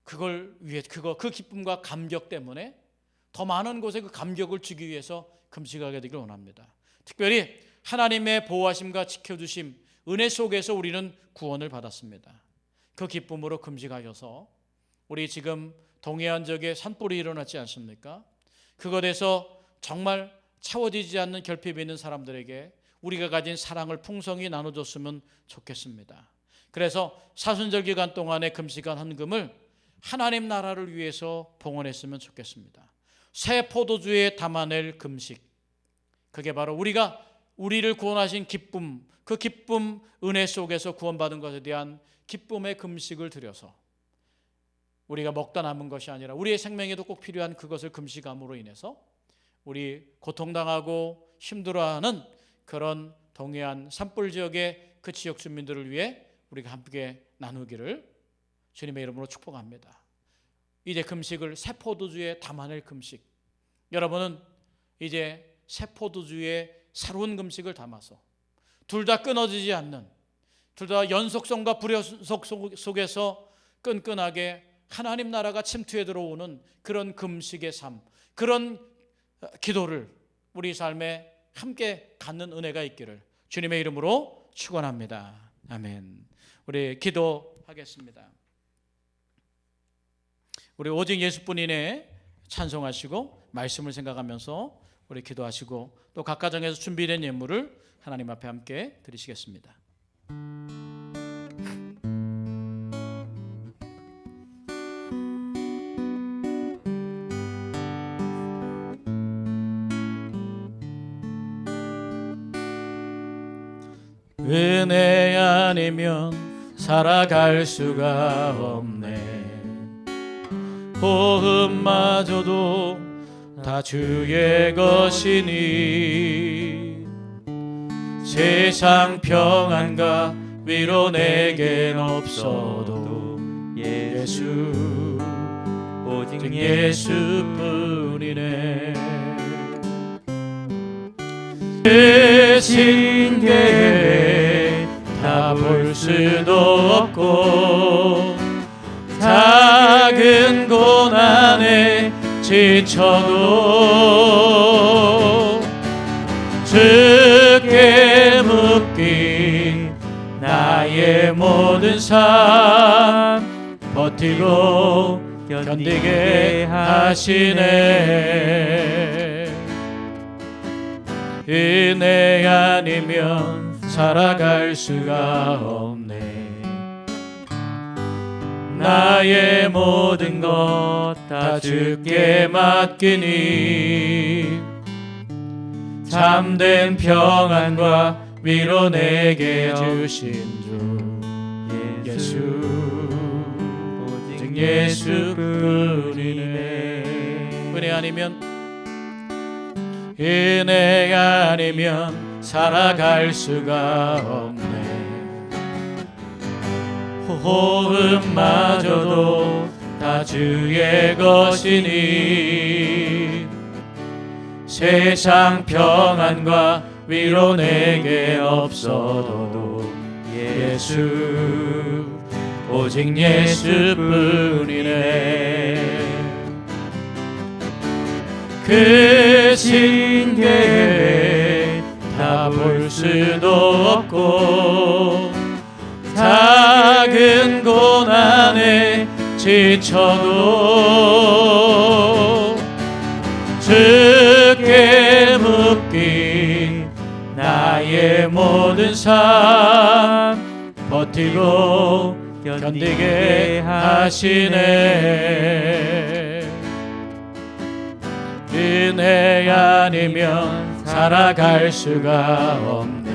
그걸 위해 그 기쁨과 감격 때문에 더 많은 곳에 그 감격을 주기 위해서 금식하게 되길 원합니다. 특별히 하나님의 보호하심과 지켜주심, 은혜 속에서 우리는 구원을 받았습니다. 그 기쁨으로 금식하셔서 우리 지금 동해안 지역에 산불이 일어났지 않습니까? 그것에서 정말 채워지지 않는 결핍이 있는 사람들에게 우리가 가진 사랑을 풍성히 나눠줬으면 좋겠습니다. 그래서 사순절 기간 동안의 금식한 헌금을 하나님 나라를 위해서 봉헌했으면 좋겠습니다. 새 포도주에 담아낼 금식, 그게 바로 우리가 우리를 구원하신 기쁨, 그 기쁨 은혜 속에서 구원받은 것에 대한 기쁨의 금식을 드려서 우리가 먹다 남은 것이 아니라 우리의 생명에도 꼭 필요한 그것을 금식함으로 인해서 우리 고통당하고 힘들어하는 그런 동해안 산불 지역의 그 지역 주민들을 위해 우리가 함께 나누기를 주님의 이름으로 축복합니다. 이제 금식을 새 포도주에 담아낼 금식, 여러분은 이제 새 포도주에 새로운 금식을 담아서 둘 다 끊어지지 않는, 둘 다 연속성과 불연속 속에서 끈끈하게 하나님 나라가 침투해 들어오는 그런 금식의 삶, 그런 기도를 우리 삶에 함께 갖는 은혜가 있기를 주님의 이름으로 축원합니다. 아멘. 우리 기도하겠습니다. 우리 오직 예수뿐이네 찬송하시고 말씀을 생각하면서 우리 기도하시고 또 각 가정에서 준비된 예물을 하나님 앞에 함께 드리시겠습니다. 은혜 아니면 살아갈 수가 없네. 호흡마저도 다 주의 것이니 세상 평안과 위로 내겐 없어도 예수 오직 예수뿐이네. 크신 계획 다 볼 수도 없고 작은 고난에 지쳐도 주께 묶인 나의 모든 삶 버티고 견디게 하시네. 은혜 아니면 살아갈 수가 없네. 나의 모든 것 다 주께 맡기니 참된 평안과 위로 내게 주신 주 예수 오직 예수뿐이네. 은혜 아니면 살아갈 수가 없네. 호흡마저도 다 주의 것이니 세상 평안과 위로 내게 없어도 예수 오직 예수뿐이네. 크신 계획 다 볼 수도 없고 작은 고난에 지쳐도 주께 묶인 나의 모든 삶 버티고 견디게 하시네. 은혜 아니면 살아갈 수가 없네.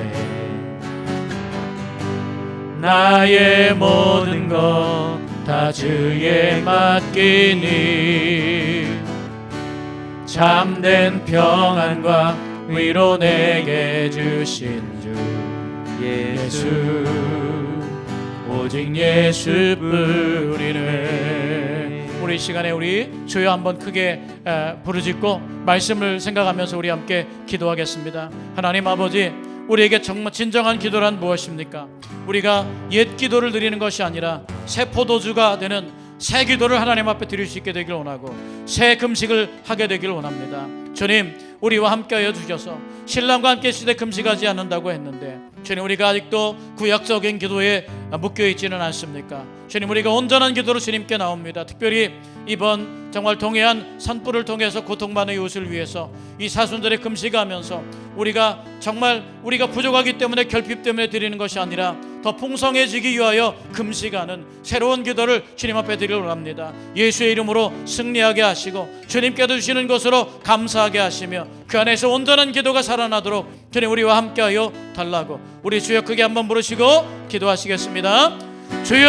나의 모든 것 다 주에 맡기니 참된 평안과 위로 내게 주신 주 예수 오직 예수뿐이네. 우리 시간에 우리 주여 한번 크게 부르짖고 말씀을 생각하면서 우리 함께 기도하겠습니다. 하나님 아버지, 우리에게 정말 진정한 기도란 무엇입니까? 우리가 옛 기도를 드리는 것이 아니라 새 포도주가 되는 새 기도를 하나님 앞에 드릴 수 있게 되길 원하고 새 금식을 하게 되길 원합니다. 주님, 우리와 함께하여 주셔서 신랑과 함께 시대 금식하지 않는다고 했는데 주님, 우리가 아직도 구약적인 기도에 묶여있지는 않습니까? 주님, 우리가 온전한 기도로 주님께 나옵니다. 특별히 이번 정말 동해안 산불을 통해서 고통받는 이웃을 위해서 이 사순절에 금식하면서 우리가 정말 우리가 부족하기 때문에 결핍 때문에 드리는 것이 아니라 더 풍성해지기 위하여 금식하는 새로운 기도를 주님 앞에 드리려 합니다. 예수의 이름으로 승리하게 하시고 주님께서 주시는 것으로 감사하게 하시며 그 안에서 온전한 기도가 살아나도록 주님 우리와 함께하여 달라고 우리 주여 크게 한번 부르시고 기도하시겠습니다. 주여!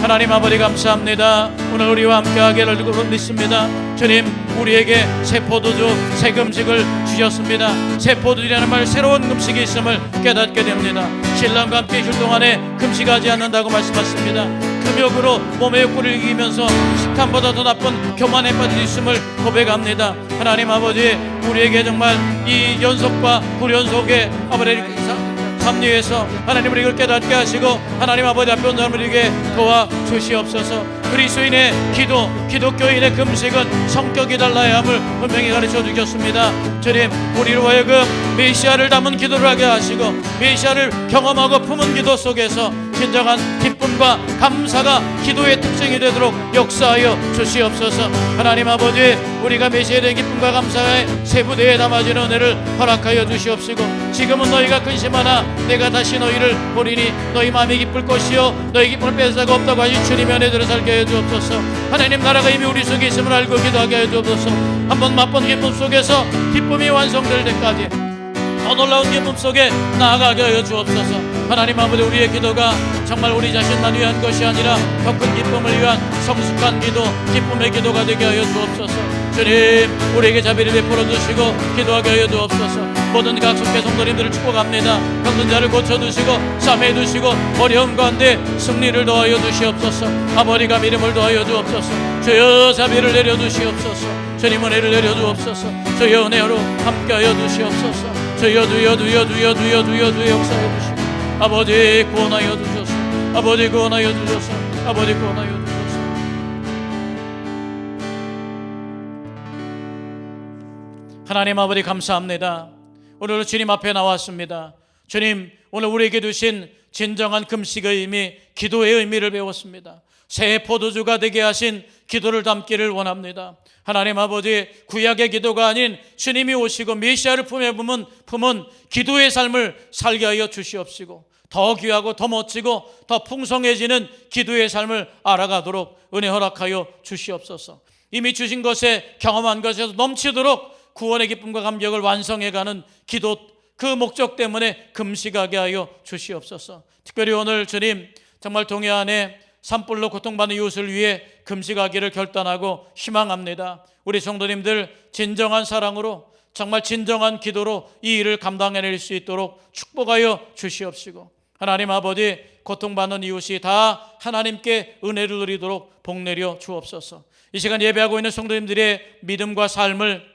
하나님 아버지 감사합니다. 오늘 우리와 함께하기를 믿습니다. 주님, 우리에게 새 포도주 새 금식을 주셨습니다. 새 포도주라는 말 새로운 금식이 있음을 깨닫게 됩니다. 신랑과 함께 휴일 동안에 금식하지 않는다고 말씀하십니다. 금욕으로 몸의 욕구를 이기면서 식탐보다 더 나쁜 교만에 빠져 있음을 고백합니다. 하나님 아버지, 우리에게 정말 이 연속과 불연속의 아버지 합리에서 하나님 우리를 깨닫게 하시고 하나님 아버지 앞에 온 사람을 이게 도와 주시옵소서. 그리스도인의 기도, 기독교인의 금식은 성격이 달라야 함을 분명히 가르쳐 주셨습니다. 주님, 우리로 하여금 메시아를 담은 기도를 하게 하시고 메시아를 경험하고 품은 기도 속에서 진정한 기쁨과 감사가 기도의 특징이 되도록 역사하여 주시옵소서. 하나님 아버지, 우리가 메시아에 대한 기쁨과 감사의 세부대에 담아지는 은혜를 허락하여 주시옵시고, 지금은 너희가 근심하나 내가 다시 너희를 보리니 너희 마음이 기쁠 것이요 너희 기쁨을 뺏어가 없다고 하신 주님의 은혜들을 살게 하여 주옵소서. 하나님 나라가 이미 우리 속에 있음을 알고 기도하게 하여 주옵소서. 한번 맛본 기쁨 속에서 기쁨이 완성될 때까지 더 놀라운 기쁨 속에 나아가게 하여 주옵소서. 하나님 아버지, 우리의 기도가 정말 우리 자신만 위한 것이 아니라 더 큰 기쁨을 위한 성숙한 기도, 기쁨의 기도가 되게 하여 주옵소서. 주님, 우리에게 자비를 베풀어 주시고 기도하게 하여 주옵소서. 모든 각 속회 성도님들을 축복합니다. 병든 자를 고쳐주시고 싸매 주시고 어려움 가운데 승리를 더하여 주시옵소서. 아버지가 믿음을 더하여 주옵소서. 주여 자비를 내려 주시옵소서. 주님 은혜를 내려 주옵소서. 주여 은혜로 함께하여 주시옵소서. 주여 주여 주여 주여 주여 주여 주여 역사해 주시고, 아버지 구원하여 주소서. 아버지 구원하여 주소서. 아버지 구원하여 주소서. 하나님 아버지, 감사합니다. 오늘 주님 앞에 나왔습니다. 주님, 오늘 우리에게 주신 진정한 금식의 의미, 기도의 의미를 배웠습니다. 새 포도주가 되게 하신 기도를 담기를 원합니다. 하나님 아버지, 구약의 기도가 아닌 주님이 오시고 메시아를 품은 기도의 삶을 살게 하여 주시옵시고, 더 귀하고 더 멋지고 더 풍성해지는 기도의 삶을 알아가도록 은혜 허락하여 주시옵소서. 이미 주신 것에 경험한 것에서 넘치도록 구원의 기쁨과 감격을 완성해가는 기도, 그 목적 때문에 금식하게 하여 주시옵소서. 특별히 오늘 주님, 정말 동해안에 산불로 고통받는 이웃을 위해 금식하기를 결단하고 희망합니다. 우리 성도님들 진정한 사랑으로, 정말 진정한 기도로 이 일을 감당해낼 수 있도록 축복하여 주시옵시고, 하나님 아버지, 고통받는 이웃이 다 하나님께 은혜를 누리도록 복내려 주옵소서. 이 시간 예배하고 있는 성도님들의 믿음과 삶을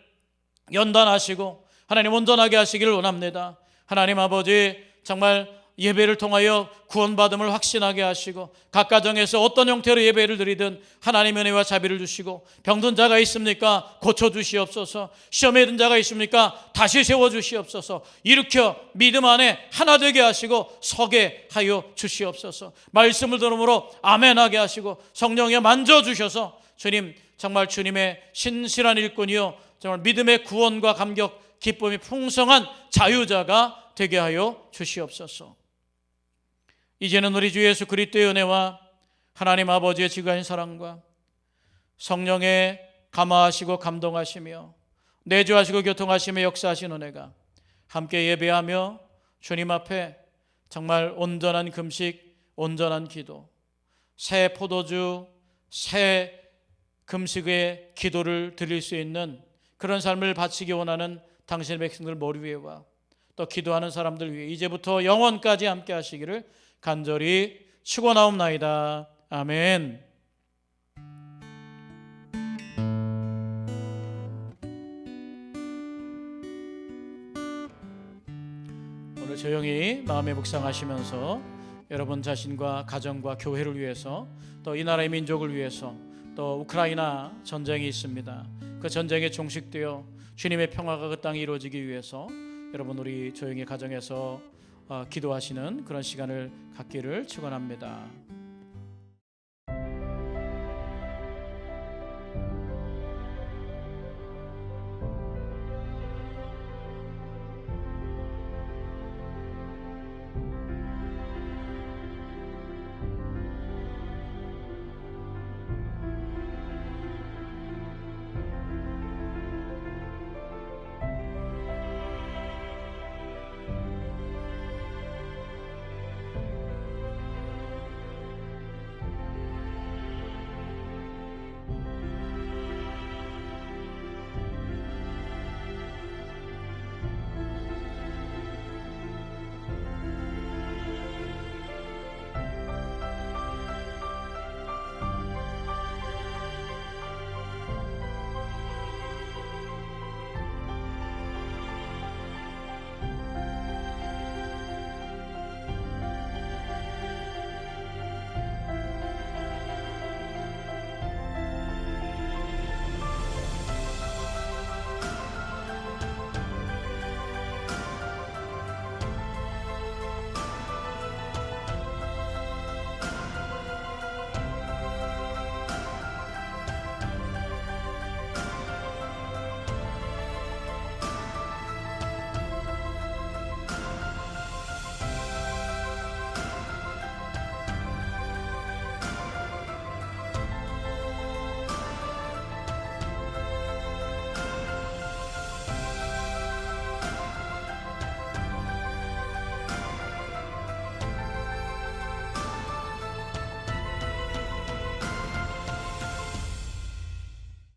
연단하시고 하나님 온전하게 하시기를 원합니다. 하나님 아버지, 정말 예배를 통하여 구원받음을 확신하게 하시고, 각 가정에서 어떤 형태로 예배를 드리든 하나님의 은혜와 자비를 주시고, 병든 자가 있습니까? 고쳐주시옵소서. 시험에 든 자가 있습니까? 다시 세워주시옵소서. 일으켜 믿음 안에 하나 되게 하시고 서게 하여 주시옵소서. 말씀을 들음으로 아멘하게 하시고 성령에 만져주셔서 주님, 정말 주님의 신실한 일꾼이요, 정말 믿음의 구원과 감격, 기쁨이 풍성한 자유자가 되게 하여 주시옵소서. 이제는 우리 주 예수 그리스도의 은혜와 하나님 아버지의 지극한 사랑과 성령의 감화하시고 감동하시며 내주하시고 교통하시며 역사하신 은혜가 함께 예배하며 주님 앞에 정말 온전한 금식, 온전한 기도, 새 포도주, 새 금식의 기도를 드릴 수 있는 그런 삶을 바치기 원하는 당신의 백성들 머리 위에와 또 기도하는 사람들 위해 이제부터 영원까지 함께 하시기를 간절히 축원하옵나이다. 아멘. 오늘 조용히 마음에 묵상하시면서 여러분 자신과 가정과 교회를 위해서, 또 이 나라의 민족을 위해서, 또 우크라이나 전쟁이 있습니다. 그 전쟁에 종식되어 주님의 평화가 그 땅에 이루어지기 위해서 여러분 우리 조용히 가정에서 기도하시는 그런 시간을 갖기를 축원합니다.